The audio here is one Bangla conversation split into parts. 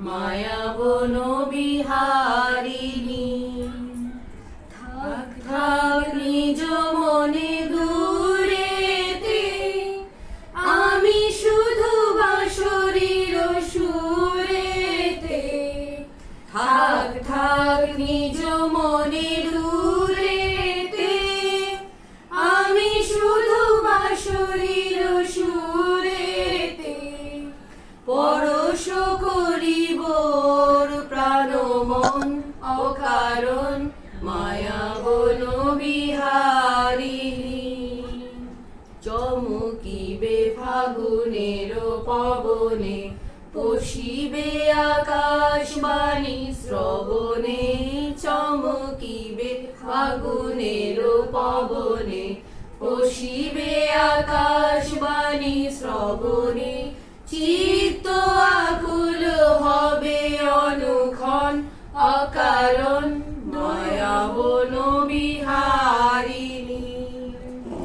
মায়া বন বিহারিণী। থাক থাক নিজ মনে দূরেতে, আমি শুধু বাঁশরীর সুরেতে। থাক থাক নিজ মনে দূরেতে, আমি শুধু বাঁশরীর সুরেতে। পরশ করিব প্রাণ মন অকারণ, মায়া বন বিহারিণী। চমকিবে ফাগুনের পবনে, পশিবে আকাশবাণী শ্রবণে। চমকিবে ফাগুনের পবনে, পশিবে আকাশবাণী শ্রবণে। চিত্ত আকুল হবে অনুক্ষণ অকারণ, মায়া বন বিহারিণী।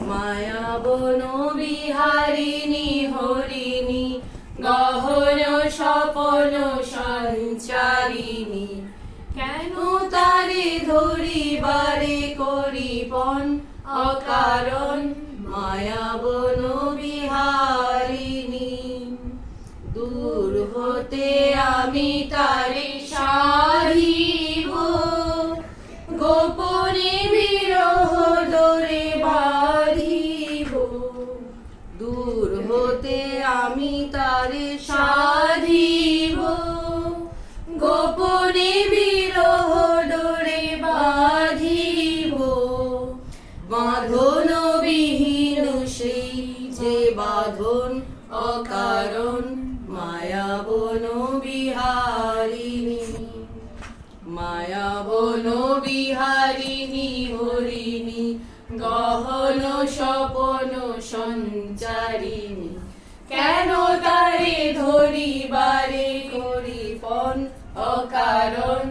মায়া বন বিহারিণী হরিণী, গহন স্বপন সঞ্চারিণী। কেন তারে ধরিবারে করিপন অকারণ, মায়া বন বিহারিণী। দূর হতে আমি তারে সাধিব, গোপনে বিরহ ডোরে বাঁধিব। দূর হতে আমি তারে সাধিব, গোপনে বিরহ ডোরে বাঁধিব। বাঁধন বিহীন সেই যে বাঁধন অকারণ, মায়া বন বিহারিণী। মায়া বন বিহারিণী হরিণী, গহন স্বপন সঞ্চারিণী। কেন তারে ধরিবারে করিপন অকারণ,